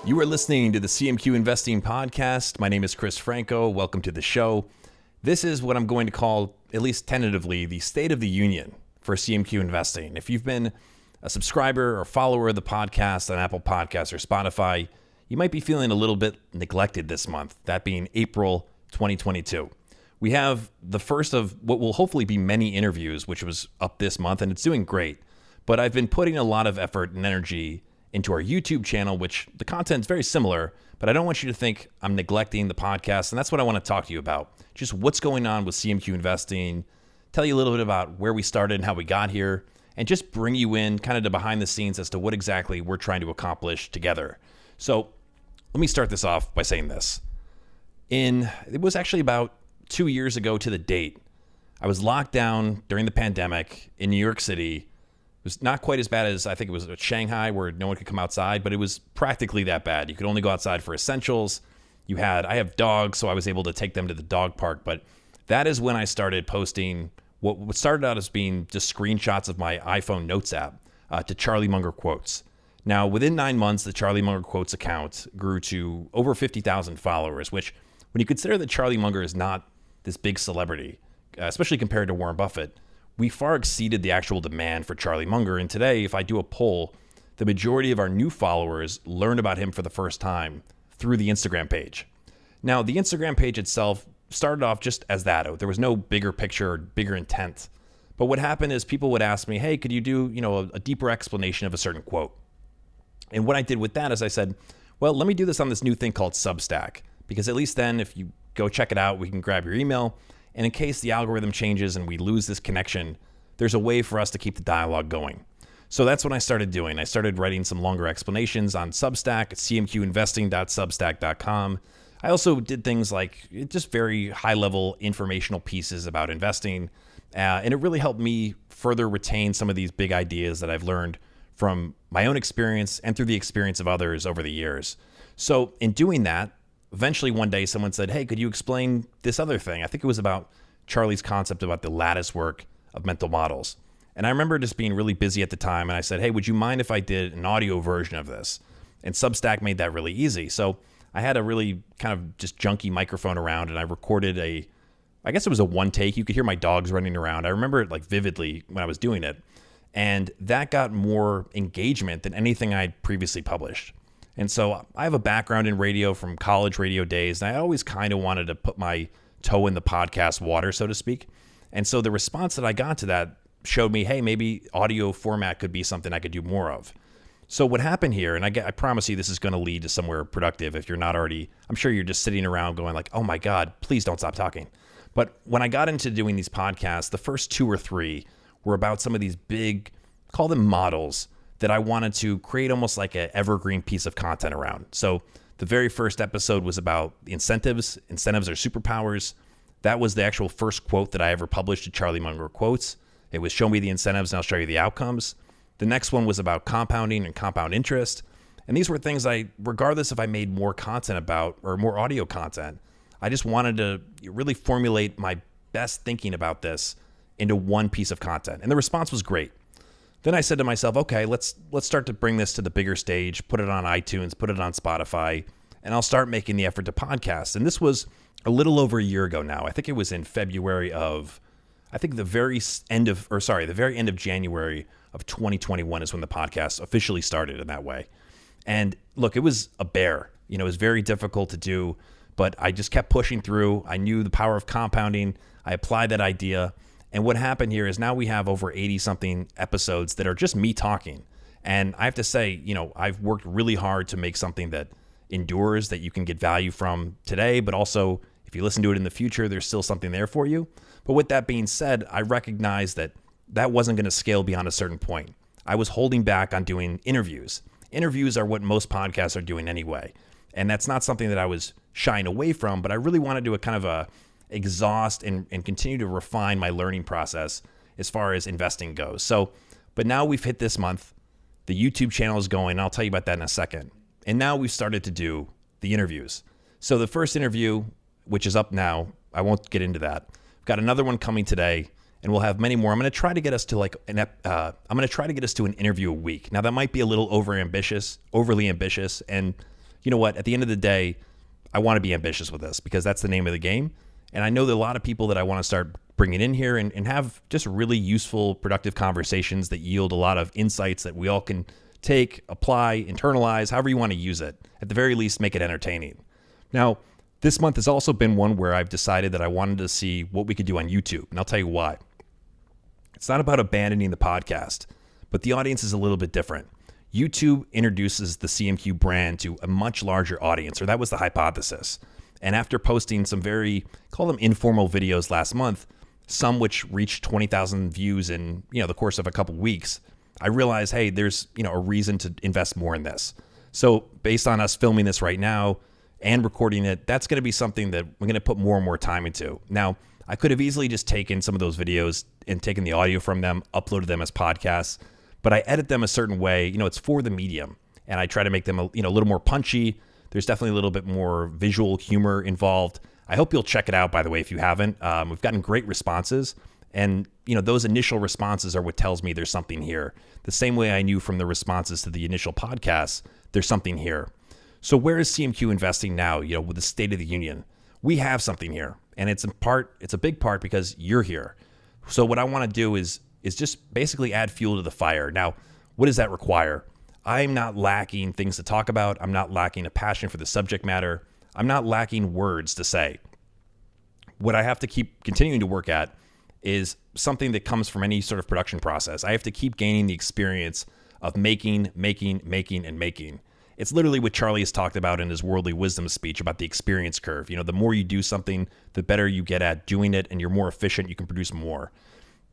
You are listening to the CMQ Investing podcast. My name is Chris Franco. Welcome to the show. This is what I'm going to call, at least tentatively, the State of the Union for CMQ Investing. If you've been a subscriber or follower of the podcast on Apple Podcasts or Spotify, you might be feeling a little bit neglected this month, that being April 2022. We have the first of what will hopefully be many interviews, which was up this month, and it's doing great. But I've been putting a lot of effort and energy into our YouTube channel, which the content's very similar, but I don't want you to think I'm neglecting the podcast, and that's what I want to talk to you about. Just what's going on with CMQ Investing, tell you a little bit about where we started and how we got here, and just bring you in kind of to behind the scenes as to what exactly we're trying to accomplish together. So let me start this off by saying this. It was actually about 2 years ago to the date, I was locked down during the pandemic in New York City. It was not quite as bad as I think it was Shanghai, where no one could come outside, but it was practically that bad. You could only go outside for essentials. I have dogs, so I was able to take them to the dog park, but that is when I started posting what started out as being just screenshots of my iPhone Notes app to Charlie Munger Quotes. Now, within 9 months, the Charlie Munger Quotes account grew to over 50,000 followers, which when you consider that Charlie Munger is not this big celebrity, especially compared to Warren Buffett, we far exceeded the actual demand for Charlie Munger. And today, if I do a poll, the majority of our new followers learn about him for the first time through the Instagram page. Now, the Instagram page itself started off just as that. There was no bigger picture or bigger intent. But what happened is people would ask me, hey, could you do, a deeper explanation of a certain quote? And what I did with that is I said, well, let me do this on this new thing called Substack, because at least then if you go check it out, we can grab your email. And in case the algorithm changes and we lose this connection, there's a way for us to keep the dialogue going. So that's what I started doing. I started writing some longer explanations on Substack at cmqinvesting.substack.com. I also did things like just very high-level informational pieces about investing, and it really helped me further retain some of these big ideas that I've learned from my own experience and through the experience of others over the years. So in doing that, eventually one day someone said, hey, could you explain this other thing? I think it was about Charlie's concept about the lattice work of mental models. And I remember just being really busy at the time, and I said, hey, would you mind if I did an audio version of this? And Substack made that really easy. So I had a really kind of just junky microphone around, and I recorded I guess it was a one take. You could hear my dogs running around. I remember it like vividly when I was doing it. And that got more engagement than anything I'd previously published. And so I have a background in radio from college radio days, and I always kind of wanted to put my toe in the podcast water, so to speak. And so the response that I got to that showed me, hey, maybe audio format could be something I could do more of. So what happened here, and I promise you this is going to lead to somewhere productive if you're not already, I'm sure you're just sitting around going like, oh my God, please don't stop talking. But when I got into doing these podcasts, the first 2 or 3 were about some of these big, call them models, that I wanted to create almost like an evergreen piece of content around. So the very first episode was about the incentives. Incentives are superpowers. That was the actual first quote that I ever published to Charlie Munger Quotes. It was show me the incentives and I'll show you the outcomes. The next one was about compounding and compound interest. And these were things regardless if I made more content about or more audio content, I just wanted to really formulate my best thinking about this into one piece of content. And the response was great. Then I said to myself, okay, let's start to bring this to the bigger stage, put it on iTunes, put it on Spotify, and I'll start making the effort to podcast. And this was a little over a year ago now. I think it was in February of, the very end of January of 2021 is when the podcast officially started in that way. And look, it was a bear. It was very difficult to do, but I just kept pushing through. I knew the power of compounding. I applied that idea. And what happened here is now we have over 80-something episodes that are just me talking. And I have to say, I've worked really hard to make something that endures, that you can get value from today, but also if you listen to it in the future, there's still something there for you. But with that being said, I recognize that wasn't going to scale beyond a certain point. I was holding back on doing interviews. Interviews are what most podcasts are doing anyway. And that's not something that I was shying away from, but I really wanted to kind of exhaust and continue to refine my learning process as far as investing goes. So, but now we've hit this month. The YouTube channel is going. I'll tell you about that in a second. And now we've started to do the interviews. So the first interview, which is up now, I won't get into that. I've got another one coming today. and we'll have many more. I'm going to try to get us to an interview a week. Now that might be a little overly ambitious. And you know what? At the end of the day, I want to be ambitious with this because that's the name of the game. And I know that a lot of people that I want to start bringing in here and have just really useful, productive conversations that yield a lot of insights that we all can take, apply, internalize, however you want to use it. At the very least, make it entertaining. Now, this month has also been one where I've decided that I wanted to see what we could do on YouTube. And I'll tell you why. It's not about abandoning the podcast, but the audience is a little bit different. YouTube introduces the CMQ brand to a much larger audience, or that was the hypothesis. And after posting some call them informal videos last month, some which reached 20,000 views in, the course of a couple weeks, I realized, hey, there's, a reason to invest more in this. So based on us filming this right now and recording it, that's going to be something that we're going to put more and more time into. Now, I could have easily just taken some of those videos and taken the audio from them, uploaded them as podcasts, but I edit them a certain way. It's for the medium, and I try to make them a little more punchy. There's definitely a little bit more visual humor involved. I hope you'll check it out, by the way, if you haven't. We've gotten great responses, and those initial responses are what tells me there's something here. The same way I knew from the responses to the initial podcasts, there's something here. So where is CMQ Investing now, with the State of the Union? We have something here, and it's a big part because you're here. So what I want to do is just basically add fuel to the fire. Now, what does that require? I'm not lacking things to talk about. I'm not lacking a passion for the subject matter. I'm not lacking words to say. What I have to keep continuing to work at is something that comes from any sort of production process. I have to keep gaining the experience of making. It's literally what Charlie has talked about in his worldly wisdom speech about the experience curve. The more you do something, the better you get at doing it, and you're more efficient, you can produce more.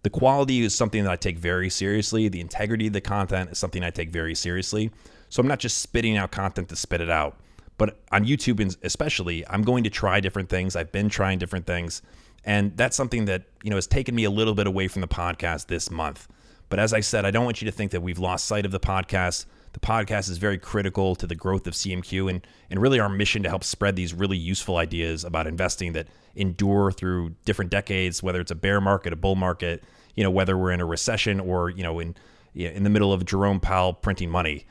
The quality is something that I take very seriously. The integrity of the content is something I take very seriously. So I'm not just spitting out content to spit it out. But on YouTube especially, I'm going to try different things. I've been trying different things. And that's something that, has taken me a little bit away from the podcast this month. But as I said, I don't want you to think that we've lost sight of the podcast. The podcast is very critical to the growth of CMQ and really our mission to help spread these really useful ideas about investing that endure through different decades, whether it's a bear market, a bull market, whether we're in a recession or, in the middle of Jerome Powell printing money.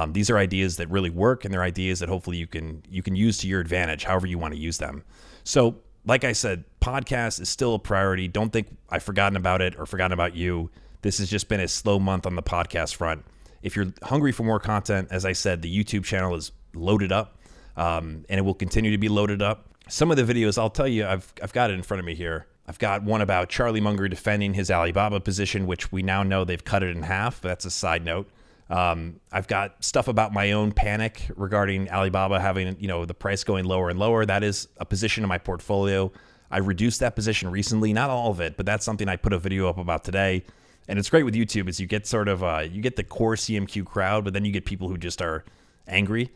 These are ideas that really work, and they're ideas that hopefully you can use to your advantage, however you want to use them. So like I said, podcast is still a priority. Don't think I've forgotten about it or forgotten about you. This has just been a slow month on the podcast front. If you're hungry for more content, as I said, the YouTube channel is loaded up, and it will continue to be loaded up. Some of the videos, I'll tell you, I've got it in front of me here. I've got one about Charlie Munger defending his Alibaba position, which we now know they've cut it in half. That's a side note. I've got stuff about my own panic regarding Alibaba having, the price going lower and lower. That is a position in my portfolio. I reduced that position recently, not all of it, but that's something I put a video up about today. And it's great with YouTube is you get sort of you get the core CMQ crowd, but then you get people who just are angry.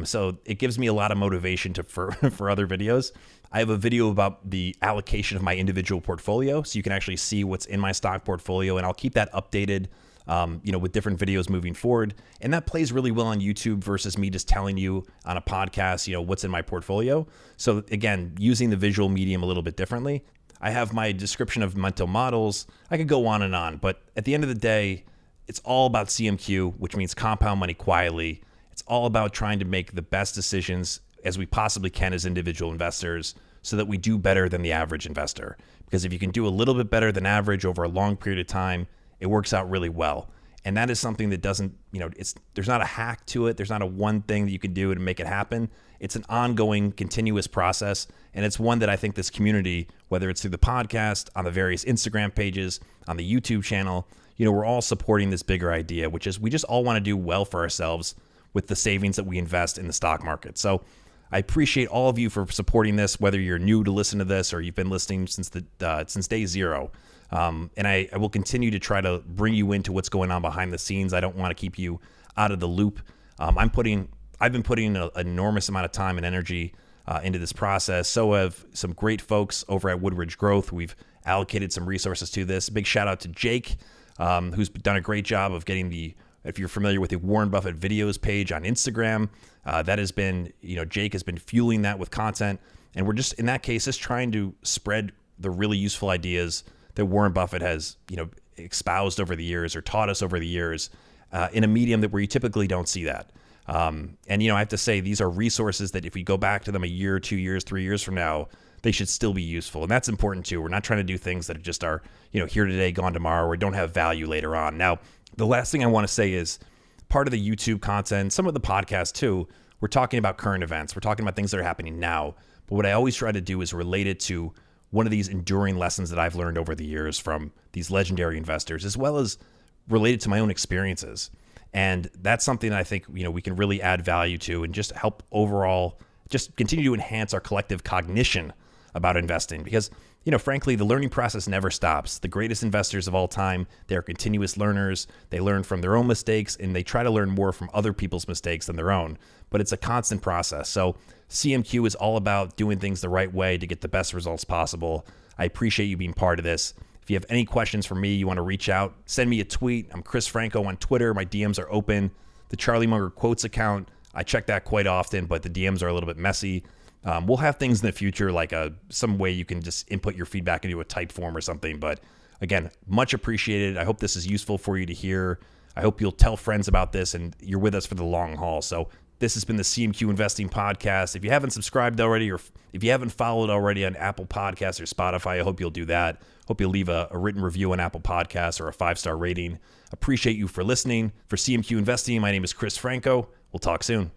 So it gives me a lot of motivation for other videos. I have a video about the allocation of my individual portfolio, so you can actually see what's in my stock portfolio, and I'll keep that updated, with different videos moving forward. And that plays really well on YouTube versus me just telling you on a podcast, what's in my portfolio. So again, using the visual medium a little bit differently. I have my description of mental models. I could go on, but at the end of the day, it's all about CMQ, which means compound money quietly. It's all about trying to make the best decisions as we possibly can as individual investors so that we do better than the average investor. Because if you can do a little bit better than average over a long period of time, it works out really well. And that is something that doesn't, there's not a hack to it. There's not a one thing that you can do to make it happen. It's an ongoing, continuous process. And it's one that I think this community, whether it's through the podcast, on the various Instagram pages, on the YouTube channel, we're all supporting this bigger idea, which is we just all want to do well for ourselves with the savings that we invest in the stock market. So I appreciate all of you for supporting this, whether you're new to listen to this or you've been listening since day zero. And I will continue to try to bring you into what's going on behind the scenes. I don't want to keep you out of the loop. I've been putting an enormous amount of time and energy into this process. So have some great folks over at Woodridge Growth. We've allocated some resources to this. Big shout out to Jake, who's done a great job of getting if you're familiar with the Warren Buffett videos page on Instagram, that has been, Jake has been fueling that with content. And we're just, in that case, just trying to spread the really useful ideas that Warren Buffett has, espoused over the years or taught us over the years in a medium where you typically don't see that. And I have to say, these are resources that if we go back to them a year, 2 years, 3 years from now, they should still be useful. And that's important too. We're not trying to do things that just are, here today, gone tomorrow, or don't have value later on. Now, the last thing I want to say is part of the YouTube content, some of the podcasts too, we're talking about current events. We're talking about things that are happening now. But what I always try to do is relate it to one of these enduring lessons that I've learned over the years from these legendary investors, as well as related to my own experiences. And that's something that I think, we can really add value to and just help overall just continue to enhance our collective cognition about investing. Because, frankly, the learning process never stops. The greatest investors of all time, they're continuous learners. They learn from their own mistakes and they try to learn more from other people's mistakes than their own. But it's a constant process. So CMQ is all about doing things the right way to get the best results possible. I appreciate you being part of this. If you have any questions for me, you want to reach out, send me a tweet. I'm Chris Franco on Twitter. My DMs are open. The Charlie Munger Quotes account, I check that quite often, but the DMs are a little bit messy. We'll have things in the future, like some way you can just input your feedback into a type form or something. But again, much appreciated. I hope this is useful for you to hear. I hope you'll tell friends about this and you're with us for the long haul. So this has been the CMQ Investing Podcast. If you haven't subscribed already, or if you haven't followed already on Apple Podcasts or Spotify, I hope you'll do that. Hope you'll leave a written review on Apple Podcasts or a 5-star rating. Appreciate you for listening. For CMQ Investing, my name is Chris Franco. We'll talk soon.